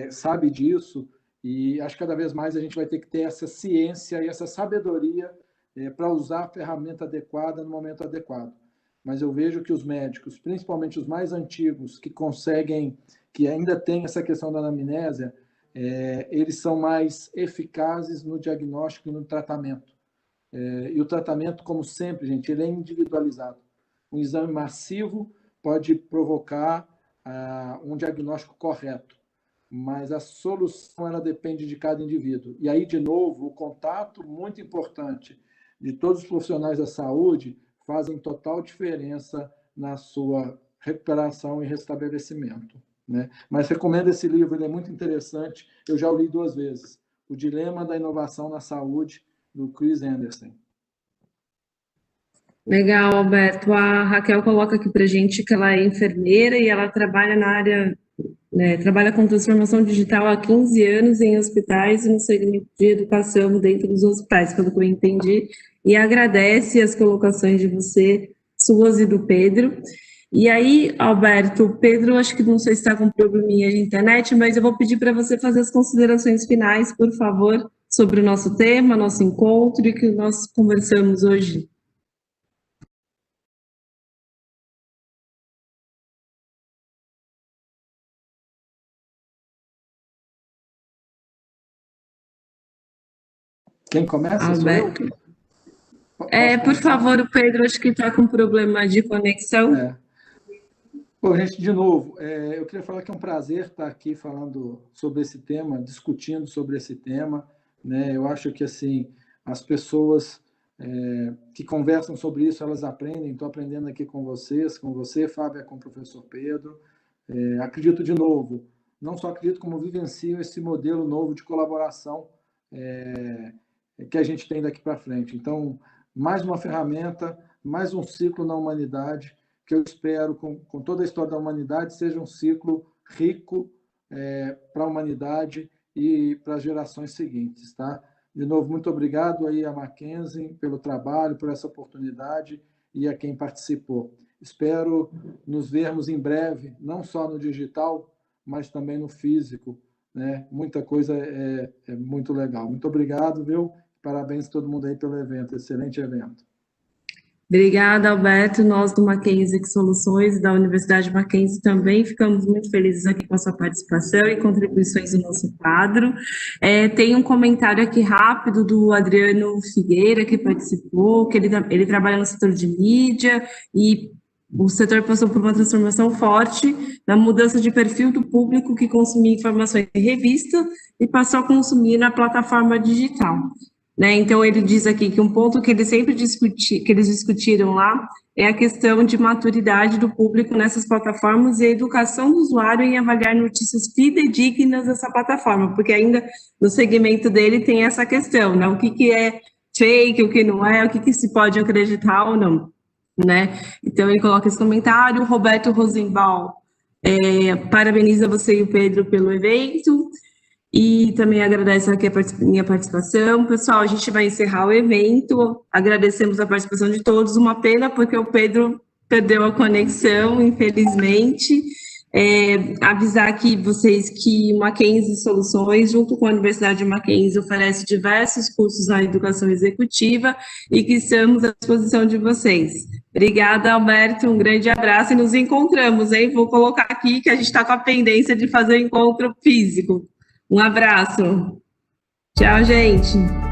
C: sabe disso, e acho que cada vez mais a gente vai ter que ter essa ciência e essa sabedoria para usar a ferramenta adequada no momento adequado. Mas eu vejo que os médicos, principalmente os mais antigos, que ainda têm essa questão da anamnésia, eles são mais eficazes no diagnóstico e no tratamento. E o tratamento, como sempre, gente, ele é individualizado. Um exame massivo pode provocar um diagnóstico correto, mas a solução ela depende de cada indivíduo. E aí, de novo, o contato muito importante de todos os profissionais da saúde fazem total diferença na sua recuperação e restabelecimento, né? Mas recomendo esse livro, ele é muito interessante, eu já o li 2 vezes, O Dilema da Inovação na Saúde, do Chris Anderson.
A: Legal, Alberto. A Raquel coloca aqui para a gente que ela é enfermeira e ela trabalha na área, trabalha com transformação digital há 15 anos em hospitais e no segmento de educação dentro dos hospitais, pelo que eu entendi, e agradece as colocações de você, suas e do Pedro. E aí, Alberto, o Pedro, acho que não sei se está com probleminha de internet, mas eu vou pedir para você fazer as considerações finais, por favor, sobre o nosso tema, nosso encontro e que nós conversamos hoje.
C: Quem começa?
A: Alberto. Por favor, o Pedro, acho que está com problema de conexão.
C: Bom, gente, de novo, eu queria falar que é um prazer estar aqui falando sobre esse tema, discutindo sobre esse tema, né? Eu acho que, assim, as pessoas que conversam sobre isso, elas aprendem. Estou aprendendo aqui com vocês, com você, Fábio, com o professor Pedro. Acredito, de novo, não só acredito, como vivencio esse modelo novo de colaboração que a gente tem daqui para frente. Então, mais uma ferramenta, mais um ciclo na humanidade, que eu espero, com toda a história da humanidade, seja um ciclo rico para a humanidade e para as gerações seguintes, tá? De novo, muito obrigado aí a Mackenzie pelo trabalho, por essa oportunidade e a quem participou. Espero nos vermos em breve, não só no digital, mas também no físico, né? Muita coisa é muito legal. Muito obrigado, viu? Parabéns a todo mundo aí pelo evento, excelente evento.
A: Obrigada, Alberto. Nós do Mackenzie Soluções, da Universidade Mackenzie, também ficamos muito felizes aqui com a sua participação e contribuições no nosso quadro. Tem um comentário aqui rápido do Adriano Figueira, que participou, que ele trabalha no setor de mídia e o setor passou por uma transformação forte na mudança de perfil do público que consumia informações em revista e passou a consumir na plataforma digital. Então, ele diz aqui que um ponto que eles sempre discutiram lá é a questão de maturidade do público nessas plataformas e a educação do usuário em avaliar notícias fidedignas dessa plataforma, porque ainda no segmento dele tem essa questão, né? O que é fake, o que não é, o que se pode acreditar ou não, né? Então, ele coloca esse comentário. O Roberto Rosenbaum parabeniza você e o Pedro pelo evento. E também agradeço aqui a minha participação. Pessoal, a gente vai encerrar o evento. Agradecemos a participação de todos. Uma pena, porque o Pedro perdeu a conexão, infelizmente. Avisar aqui vocês que o Mackenzie Soluções, junto com a Universidade de Mackenzie, oferece diversos cursos na educação executiva e que estamos à disposição de vocês. Obrigada, Alberto. Um grande abraço e nos encontramos, hein? Vou colocar aqui que a gente está com a pendência de fazer o encontro físico. Um abraço. Tchau, gente.